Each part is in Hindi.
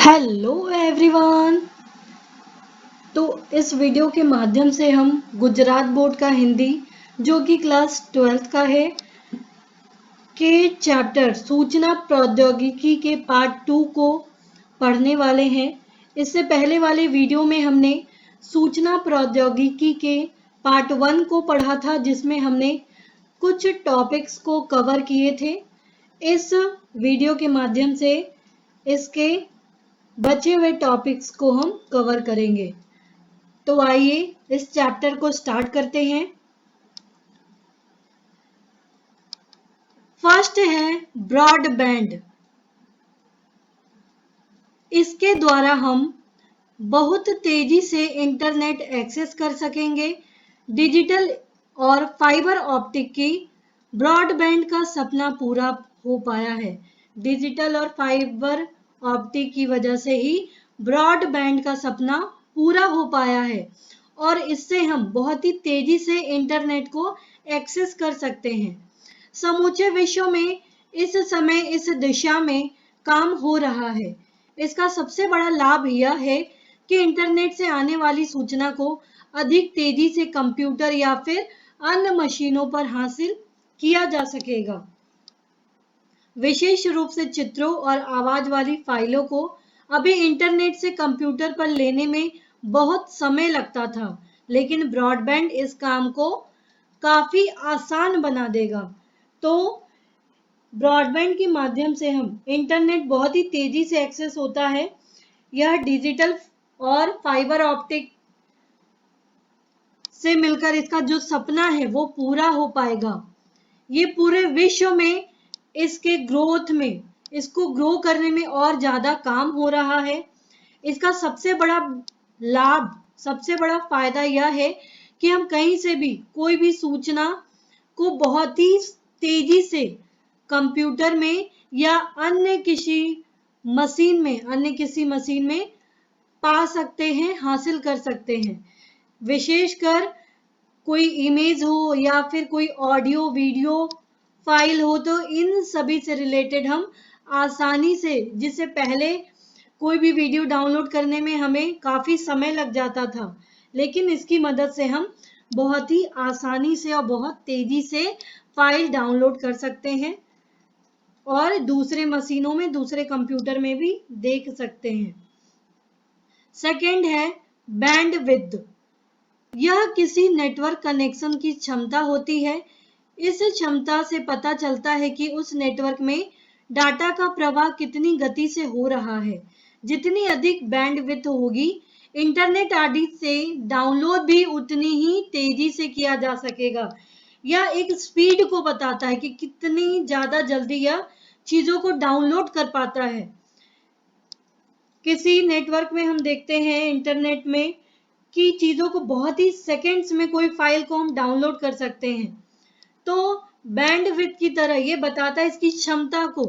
Hello everyone. तो इस वीडियो के माध्यम से हम गुजरात बोर्ड का हिंदी जो कि क्लास 12th का है के चैप्टर सूचना प्रौद्योगिकी के पार्ट 2 को पढ़ने वाले हैं। इससे पहले वाले वीडियो में हमने सूचना प्रौद्योगिकी के पार्ट 1 को पढ़ा था, जिसमें हमने कुछ टॉपिक्स को कवर किए थे। इस वीडियो के माध्यम से इसके बचे हुए टॉपिक्स को हम कवर करेंगे। तो आइए इस चैप्टर को स्टार्ट करते हैं। फर्स्ट है ब्रॉडबैंड। इसके द्वारा हम बहुत तेजी से इंटरनेट एक्सेस कर सकेंगे। डिजिटल और फाइबर ऑप्टिक की ब्रॉडबैंड का सपना पूरा हो पाया है। डिजिटल और फाइबर ऑप्टिक की वजह से ही ब्रॉडबैंड का सपना पूरा हो पाया है और इससे हम बहुत ही तेजी से इंटरनेट को एक्सेस कर सकते हैं। समूचे विश्व में इस समय इस दिशा में काम हो रहा है। इसका सबसे बड़ा लाभ यह है कि इंटरनेट से आने वाली सूचना को अधिक तेजी से कंप्यूटर या फिर अन्य मशीनों पर हासिल किया जा सकेगा। विशेष रूप से चित्रों और आवाज वाली फाइलों को अभी इंटरनेट से कंप्यूटर पर लेने में बहुत समय लगता था, लेकिन ब्रॉडबैंड इस काम को काफी आसान बना देगा। तो ब्रॉडबैंड के माध्यम से हम इंटरनेट बहुत ही तेजी से एक्सेस होता है। यह डिजिटल और फाइबर ऑप्टिक से मिलकर इसका जो सपना है वो पूरा हो पाएगा। ये पूरे विश्व में इसके ग्रोथ में, इसको ग्रो करने में और ज्यादा काम हो रहा है। इसका सबसे बड़ा लाभ, सबसे बड़ा फायदा यह है कि हम कहीं से भी कोई भी सूचना को बहुत ही तेजी से कंप्यूटर में या अन्य किसी मशीन में पा सकते हैं, हासिल कर सकते हैं। विशेषकर कोई इमेज हो या फिर कोई ऑडियो वीडियो फाइल हो, तो इन सभी से रिलेटेड हम आसानी से, जिससे पहले कोई भी वीडियो डाउनलोड करने में हमें काफी समय लग जाता था, लेकिन इसकी मदद से हम बहुत ही आसानी से और बहुत तेजी से फाइल डाउनलोड कर सकते हैं और दूसरे मशीनों में, दूसरे कंप्यूटर में भी देख सकते हैं। सेकंड है बैंडविड्थ। यह किसी नेटवर्क कनेक्शन की क्षमता होती है। इस क्षमता से पता चलता है कि उस नेटवर्क में डाटा का प्रवाह कितनी गति से हो रहा है। जितनी अधिक बैंडविड्थ होगी, इंटरनेट आदि से डाउनलोड भी उतनी ही तेजी से किया जा सकेगा। यह एक स्पीड को बताता है कि कितनी ज्यादा जल्दी यह चीजों को डाउनलोड कर पाता है। किसी नेटवर्क में हम देखते हैं इंटरनेट में कि चीजों को बहुत ही सेकंड्स में कोई फाइल को हम डाउनलोड कर सकते हैं। तो बैंडविड्थ की तरह ये बताता है इसकी क्षमता को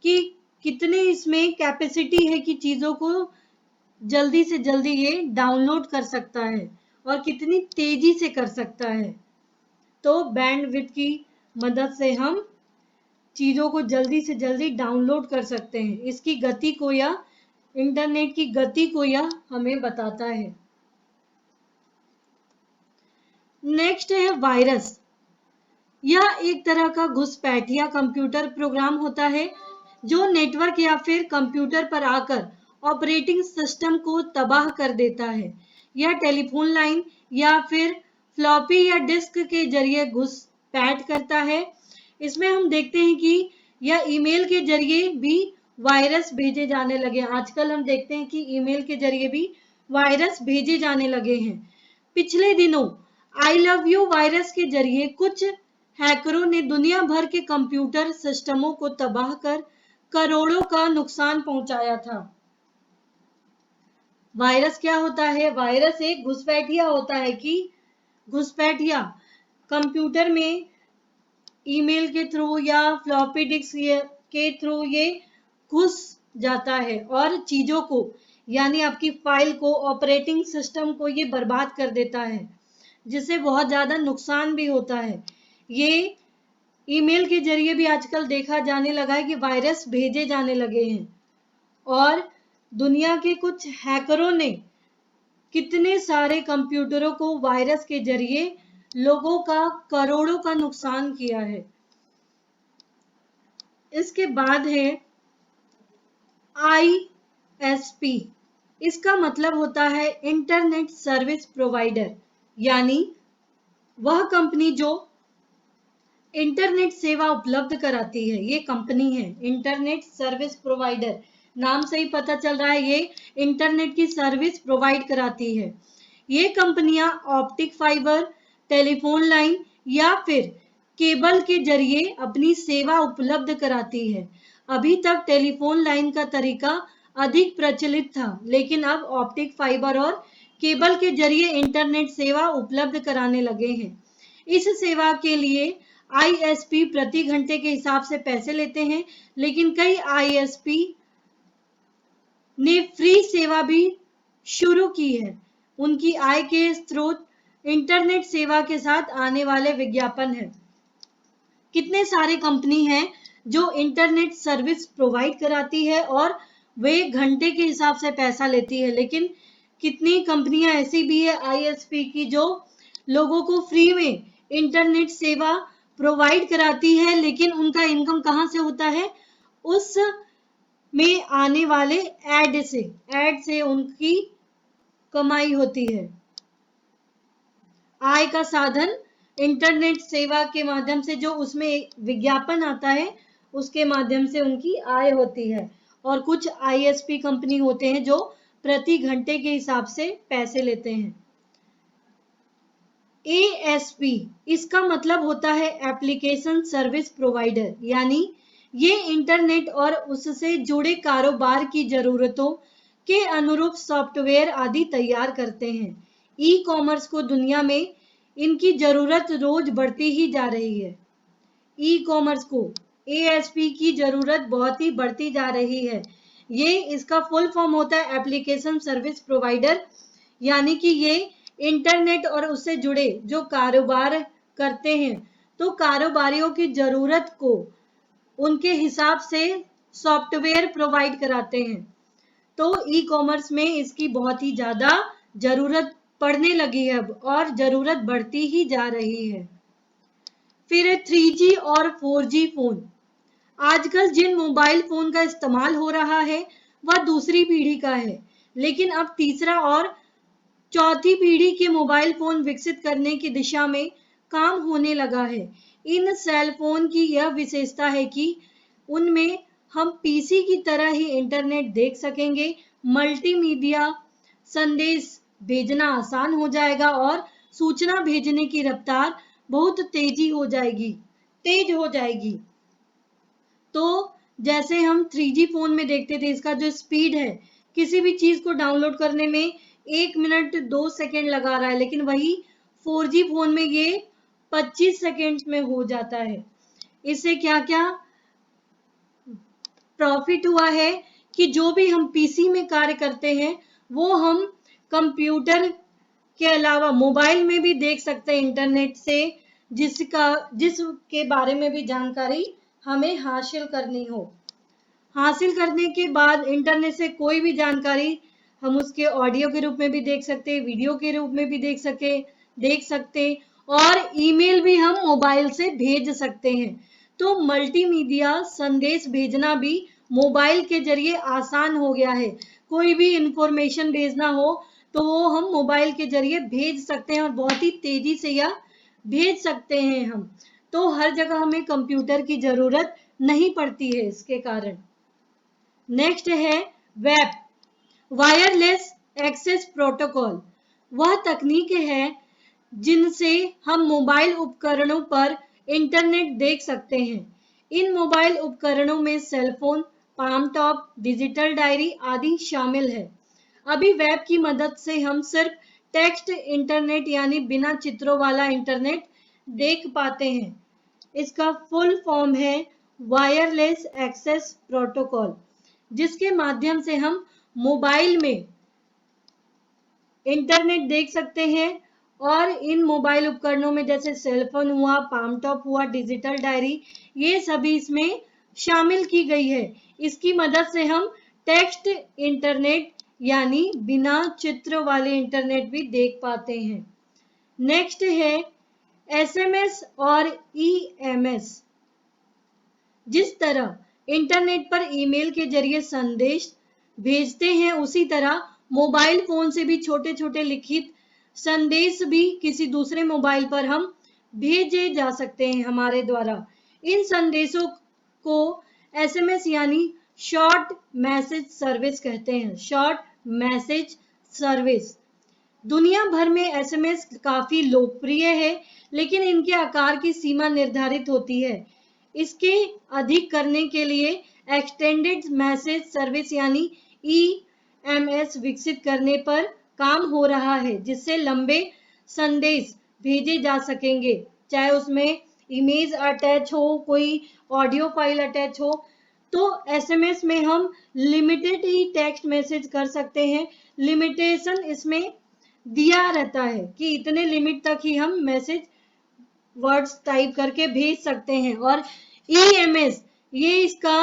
कि कितनी इसमें कैपेसिटी है कि चीजों को जल्दी से जल्दी ये डाउनलोड कर सकता है और कितनी तेजी से कर सकता है। तो बैंडविड्थ की मदद से हम चीजों को जल्दी से जल्दी डाउनलोड कर सकते हैं। इसकी गति को, या इंटरनेट की गति को यह हमें बताता है। नेक्स्ट है वायरस। यह एक तरह का घुसपैठिया कंप्यूटर प्रोग्राम होता है जो नेटवर्क या फिर कंप्यूटर पर आकर ऑपरेटिंग सिस्टम को तबाह कर देता है। यह टेलीफोन लाइन या फिर फ्लॉपी या डिस्क के जरिए घुसपैठ करता है। इसमें हम देखते हैं कि यह ईमेल के जरिए भी वायरस भेजे जाने लगे। आजकल हम देखते हैं कि ईमेल के जरिए भी वायरस भेजे जाने लगे हैं। पिछले दिनों आई लव यू वायरस के जरिए कुछ हैकरों ने दुनिया भर के कंप्यूटर सिस्टमों को तबाह कर करोड़ों का नुकसान पहुंचाया था। वायरस क्या होता है? वायरस एक घुसपैठिया होता है कि घुसपैठिया कंप्यूटर में ईमेल के थ्रू या फ्लॉपी डिस्क के थ्रू ये घुस जाता है और चीजों को, यानी आपकी फाइल को, ऑपरेटिंग सिस्टम को ये बर्बाद कर देता है, जिससे बहुत ज्यादा नुकसान भी होता है। ये ईमेल के जरिए भी आजकल देखा जाने लगा है कि वायरस भेजे जाने लगे हैं और दुनिया के कुछ हैकरों ने कितने सारे कंप्यूटरों को वायरस के जरिए लोगों का करोड़ों का नुकसान किया है। इसके बाद है ISP। इसका मतलब होता है इंटरनेट सर्विस प्रोवाइडर, यानी वह कंपनी जो इंटरनेट सेवा उपलब्ध कराती है। ये कंपनी है इंटरनेट सर्विस प्रोवाइडर, नाम से ही पता चल रहा है ये इंटरनेट की सर्विस प्रोवाइड कराती है। ये कंपनियां ऑप्टिक फाइबर, टेलीफोन लाइन या फिर केबल के जरिए अपनी सेवा उपलब्ध कराती है। अभी तक टेलीफोन लाइन का तरीका अधिक प्रचलित था, लेकिन अब ऑप्टिक फाइबर और केबल के जरिए इंटरनेट सेवा उपलब्ध कराने लगे हैं। इस सेवा के लिए ISP प्रति घंटे के हिसाब से पैसे लेते हैं, लेकिन कई ISP ने फ्री सेवा भी शुरू की है। उनकी आय के स्रोत इंटरनेट सेवा के साथ आने वाले विज्ञापन है। कितने सारे कंपनी हैं जो इंटरनेट सर्विस प्रोवाइड कराती है और वे घंटे के हिसाब से पैसा लेती है, लेकिन कितनी कंपनियां ऐसी भी है ISP की जो लोगों को फ्री में इंटरनेट सेवा प्रोवाइड कराती है, लेकिन उनका इनकम कहां से होता है? उस में आने वाले ऐड से उनकी कमाई होती है। आय का साधन इंटरनेट सेवा के माध्यम से जो उसमें विज्ञापन आता है उसके माध्यम से उनकी आय होती है। और कुछ ISP कंपनी होते हैं जो प्रति घंटे के हिसाब से पैसे लेते हैं। ASP इसका मतलब होता है एप्लीकेशन सर्विस प्रोवाइडर, यानी ये इंटरनेट और उससे जुड़े कारोबार की जरूरतों के अनुरूप सॉफ्टवेयर आदि तैयार करते हैं। ई-कॉमर्स को दुनिया में इनकी जरूरत रोज बढ़ती ही जा रही है। ई-कॉमर्स को ASP की जरूरत बहुत ही बढ़ती जा रही है। ये इसका फुल फॉर्म होता है एप्लीकेशन सर्विस प्रोवाइडर, यानी कि ये इंटरनेट और उससे जुड़े जो कारोबार करते हैं तो कारोबारियों की जरूरत को उनके हिसाब से सॉफ्टवेयर प्रोवाइड कराते हैं। तो ई-कॉमर्स में इसकी बहुत ही ज्यादा जरूरत पड़ने लगी है और जरूरत बढ़ती ही जा रही है। फिर 3G और 4G फोन। आजकल जिन मोबाइल फोन का इस्तेमाल हो रहा है वह दूसरी पीढ़ी का है, लेकिन अब तीसरा और चौथी पीढ़ी के मोबाइल फोन विकसित करने की दिशा में काम होने लगा है। इन सेल फोन की यह विशेषता है कि उनमें हम PC की तरह ही इंटरनेट देख सकेंगे, मल्टीमीडिया संदेश भेजना आसान हो जाएगा और सूचना भेजने की रफ्तार बहुत तेज हो जाएगी। तो जैसे हम 3G फोन में देखते थे, इसका जो स्पीड है किसी भी चीज को डाउनलोड करने में 1 मिनट 2 सेकेंड लगा रहा है, लेकिन वही 4G फोन में ये 25 सेकेंड में हो जाता है। इससे क्या क्या प्रॉफिट हुआ है कि जो भी हम PC में कार्य करते हैं वो हम कंप्यूटर के अलावा मोबाइल में भी देख सकते हैं इंटरनेट से, जिसके बारे में भी जानकारी हमें हासिल करनी हो। हासिल करने के बाद इंटरनेट से कोई भी जानकारी हम उसके ऑडियो के रूप में भी देख सकते हैं, वीडियो के रूप में भी देख सकते और ईमेल भी हम मोबाइल से भेज सकते हैं। तो मल्टीमीडिया संदेश भेजना भी मोबाइल के जरिए आसान हो गया है। कोई भी इंफॉर्मेशन भेजना हो तो वो हम मोबाइल के जरिए भेज सकते हैं और बहुत ही तेजी से यह भेज सकते हैं हम। तो हर जगह हमें कंप्यूटर की जरूरत नहीं पड़ती है इसके कारण। नेक्स्ट है वेब, वायरलेस एक्सेस प्रोटोकॉल। वह तकनीक है जिनसे हम मोबाइल उपकरणों पर इंटरनेट देख सकते हैं। इन मोबाइल उपकरणों में cellphone, palm top, digital diary आदि शामिल है। अभी वेब की मदद से हम सिर्फ टेक्स्ट इंटरनेट यानी बिना चित्रों वाला इंटरनेट देख पाते हैं। इसका फुल फॉर्म है वायरलेस एक्सेस प्रोटोकॉल, जिसके माध्यम से हम मोबाइल में इंटरनेट देख सकते हैं। और इन मोबाइल उपकरणों में जैसे सेलफोन हुआ, पाम टॉप हुआ, डिजिटल डायरी, ये सभी इसमें शामिल की गई है। इसकी मदद से हम टेक्स्ट इंटरनेट यानी बिना चित्र वाले इंटरनेट भी देख पाते हैं। नेक्स्ट है एसएमएस और ईएमएस। जिस तरह इंटरनेट पर ईमेल के जरिए संदेश भेजते हैं, उसी तरह मोबाइल फोन से भी छोटे छोटे लिखित संदेश भी किसी दूसरे मोबाइल पर हम भेजे जा सकते हैं हमारे द्वारा। इन संदेशों को एसएमएस यानी शॉर्ट मैसेज सर्विस कहते हैं। Short message service. दुनिया भर में एसएमएस काफी लोकप्रिय है, लेकिन इनके आकार की सीमा निर्धारित होती है। इसके अधिक करने के लिए एक्सटेंडेड मैसेज सर्विस यानी ईएमएस विकसित करने पर काम हो रहा है, जिससे लंबे संदेश भेजे जा सकेंगे, चाहे उसमें इमेज अटैच हो, कोई ऑडियो फाइल अटैच हो। तो एसएमएस में हम लिमिटेड ही टेक्स्ट मैसेज कर सकते हैं। लिमिटेशन इसमें दिया रहता है कि इतने लिमिट तक ही हम मैसेज वर्ड्स टाइप करके भेज सकते हैं। और ईएमएस ये इसका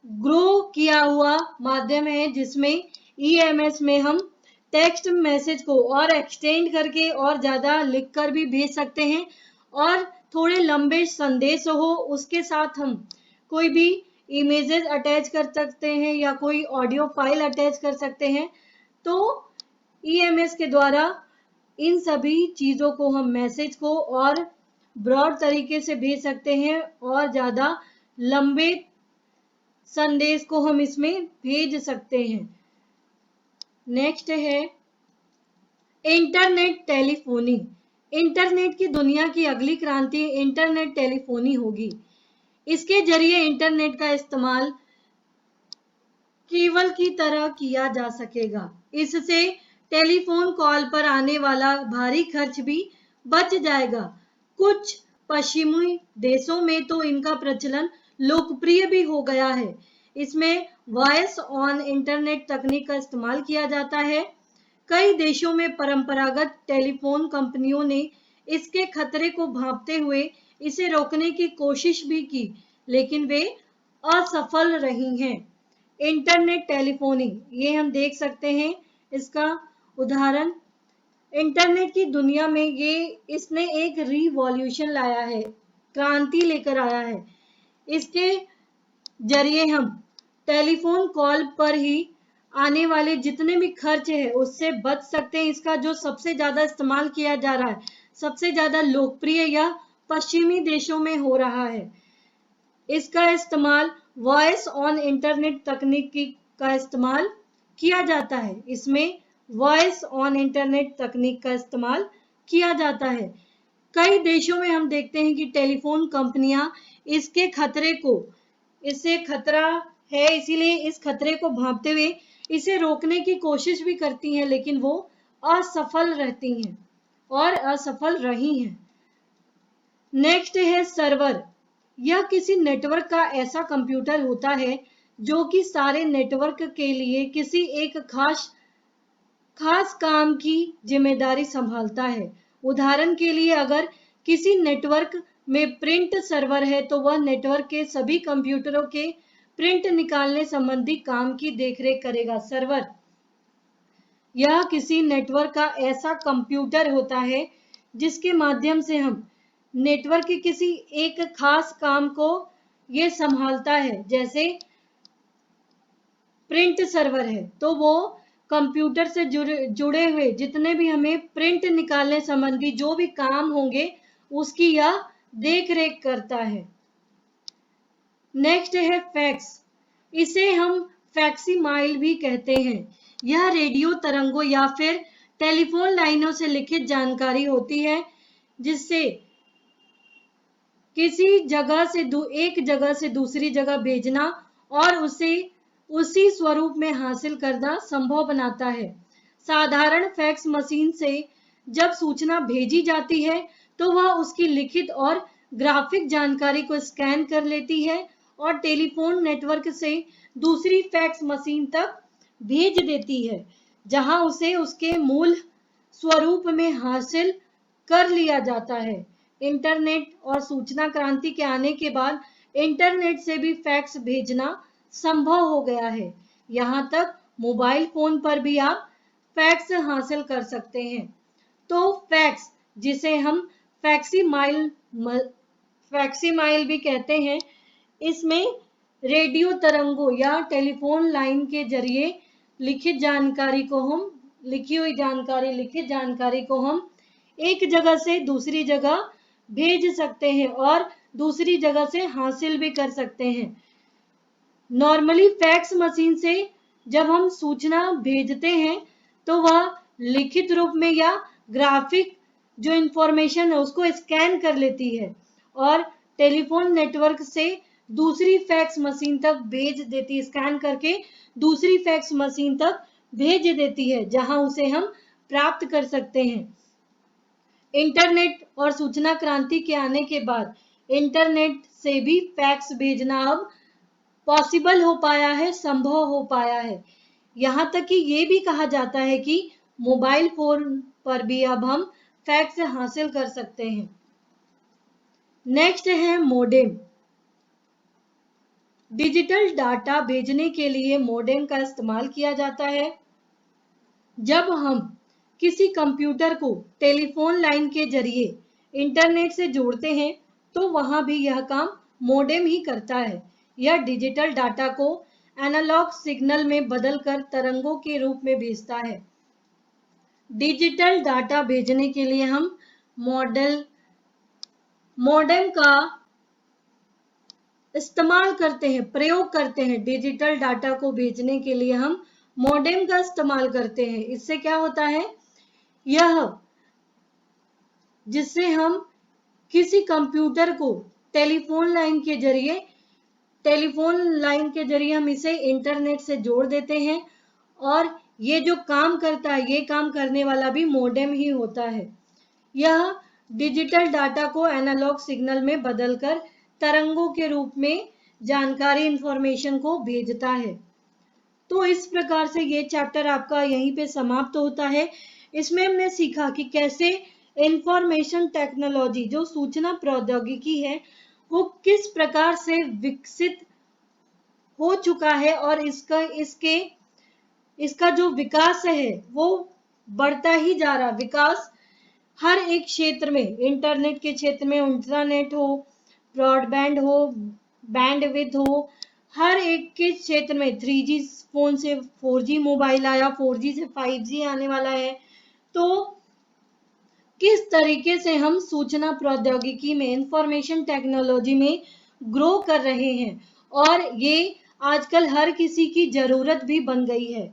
ग्रो किया हुआ माध्यम है, जिसमें ईएमएस में हम टेक्स्ट मैसेज को और एक्सटेंड करके और ज्यादा लिखकर भी भेज सकते हैं, और थोड़े लंबे संदेश हो उसके साथ हम कोई भी इमेजेस अटैच कर सकते हैं या कोई ऑडियो फाइल अटैच कर सकते हैं। तो ईएमएस के द्वारा इन सभी चीजों को हम मैसेज को और ब्रॉड तरीके से भेज सकते हैं और ज्यादा लंबे संदेश को हम इसमें भेज सकते हैं। नेक्स्ट है इंटरनेट टेलीफोनी। इंटरनेट की दुनिया की अगली क्रांति इंटरनेट टेलीफोनी होगी। इसके जरिए इंटरनेट का इस्तेमाल केबल की तरह किया जा सकेगा। इससे टेलीफोन कॉल पर आने वाला भारी खर्च भी बच जाएगा। कुछ पश्चिमी देशों में तो इनका प्रचलन लोकप्रिय भी हो गया है। इसमें वॉइस ऑन इंटरनेट तकनीक का इस्तेमाल किया जाता है। कई देशों में परंपरागत टेलीफोन कंपनियों ने इसके खतरे को भांपते हुए इसे रोकने की कोशिश भी की, लेकिन वे असफल रही हैं। इंटरनेट टेलीफोनी ये हम देख सकते हैं इसका उदाहरण। इंटरनेट की दुनिया में इसने एक रिवॉल्यूशन लाया है, क्रांति लेकर आया है। इसके जरिए हम टेलीफोन कॉल पर ही आने वाले जितने भी खर्च है उससे बच सकते हैं। इसका जो सबसे ज्यादा इस्तेमाल किया जा रहा है, सबसे ज्यादा लोकप्रिय या पश्चिमी देशों में हो रहा है। इसका इस्तेमाल वॉइस ऑन इंटरनेट तकनीक का इस्तेमाल किया जाता है। इसमें वॉइस ऑन इंटरनेट तकनीक का इस्तेमाल किया जाता है। कई देशों में हम देखते हैं कि टेलीफोन कंपनियां इसके खतरे को, इससे खतरा है इसीलिए इस खतरे को भांपते हुए इसे रोकने की कोशिश भी करती हैं, लेकिन वो असफल रहती हैं और असफल रही हैं। नेक्स्ट है सर्वर। यह किसी नेटवर्क का ऐसा कंप्यूटर होता है जो कि सारे नेटवर्क के लिए किसी एक खास काम की जिम्मेदारी संभालता है। उदाहरण के लिए अगर किसी नेटवर्क में प्रिंट सर्वर है तो वह नेटवर्क के सभी कंप्यूटरों के प्रिंट निकालने संबंधी काम की देखरेख करेगा। सर्वर यह किसी नेटवर्क का ऐसा कंप्यूटर होता है जिसके माध्यम से हम नेटवर्क के किसी एक खास काम को ये संभालता है। जैसे प्रिंट सर्वर है तो वो कंप्यूटर से जुड़े हुए जितने भी हमें प्रिंट निकालने संबंधी जो भी काम होंगे उसकी यह देख रेख करता है। नेक्स्ट है फैक्स। इसे हम फैक्सीमाइल भी कहते हैं। यह रेडियो तरंगों या फिर टेलीफोन लाइनों से लिखित जानकारी होती है, जिससे किसी जगह से एक जगह से दूसरी जगह भेजना और उसे उसी स्वरूप में हासिल करना संभव बनाता है। साधारण फैक्स मशीन से जब सूचना भेजी जाती है तो वह उसकी लिखित और ग्राफिक जानकारी को स्कैन कर लेती है और टेलीफोन नेटवर्क से दूसरी फैक्स मशीन तक भेज देती है, जहां उसे उसके मूल स्वरूप में हासिल कर लिया जाता है। इंटरनेट और सूचना क्रांति के आने के बाद इंटरनेट से भी फैक्स भेजना संभव हो गया है। यहाँ तक मोबाइल फोन पर भी आप फैक्स हासिल कर सकते हैं। तो फैक्स, जिसे हम फैक्सीमाइल भी कहते हैं, इसमें रेडियो तरंगों या टेलीफोन लाइन के जरिए लिखी हुई जानकारी, लिखित जानकारी को हम एक जगह से दूसरी जगह भेज सकते हैं और दूसरी जगह से हासिल भी कर सकते हैं। नॉर्मली फैक्स मशीन से जब हम सूचना भेजते हैं तो वह लिखित रूप में या ग्राफिक जो इंफॉर्मेशन है उसको स्कैन कर लेती है और टेलीफोन नेटवर्क से दूसरी फैक्स मशीन तक भेज देती है, स्कैन करके दूसरी फैक्स मशीन तक भेज देती है, जहां उसे हम प्राप्त कर सकते हैं। इंटरनेट और सूचना क्रांति के आने के बाद इंटरनेट से भी फैक्स भेजना अब पॉसिबल हो पाया है, संभव हो पाया है। यहाँ तक कि ये भी कहा जाता है कि मोबाइल फोन पर भी अब हम फैक्स हासिल कर सकते हैं। नेक्स्ट है मोडेम। डिजिटल डाटा भेजने के लिए मोडेम का इस्तेमाल किया जाता है। जब हम किसी कंप्यूटर को टेलीफोन लाइन के जरिए इंटरनेट से जोड़ते हैं तो वहां भी यह काम मोडेम ही करता है। यह डिजिटल डाटा को एनालॉग सिग्नल में बदलकर तरंगों के रूप में भेजता है। डिजिटल डाटा भेजने के लिए हम मोडेम का इस्तेमाल करते हैं, प्रयोग करते हैं। डिजिटल डाटा को भेजने के लिए हम मोडेम का इस्तेमाल करते हैं। इससे क्या होता है, जिससे हम किसी कंप्यूटर को टेलीफोन लाइन के जरिए हम इसे इंटरनेट से जोड़ देते हैं और ये जो काम करता है, ये काम करने वाला भी मोडेम ही होता है। यह डिजिटल डाटा को एनालॉग सिग्नल में बदलकर तरंगों के रूप में जानकारी, इंफॉर्मेशन को भेजता है। तो इस प्रकार से ये चैप्टर आपका यहीं पे समाप्त होता है। इसमें हमने सीखा कि कैसे इंफॉर्मेशन टेक्नोलॉजी, जो सूचना प्रौद्योगिकी है, वो किस प्रकार से विकसित हो चुका है और इसका जो विकास है वो बढ़ता ही जा रहा। विकास हर एक क्षेत्र में, इंटरनेट के क्षेत्र में, इंटरनेट हो, ब्रॉडबैंड हो, बैंडविड्थ हो, हर एक के क्षेत्र में 3G फोन से 4G मोबाइल आया, 4G से 5G आने वाला है। तो किस तरीके से हम सूचना प्रौद्योगिकी में, इंफॉर्मेशन टेक्नोलॉजी में ग्रो कर रहे हैं और ये आजकल हर किसी की जरूरत भी बन गई है।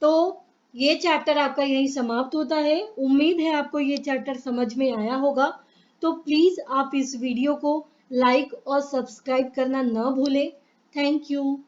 तो ये चैप्टर आपका यहीं समाप्त होता है। उम्मीद है आपको ये चैप्टर समझ में आया होगा। तो प्लीज आप इस वीडियो को लाइक और सब्सक्राइब करना ना भूलें। Thank you.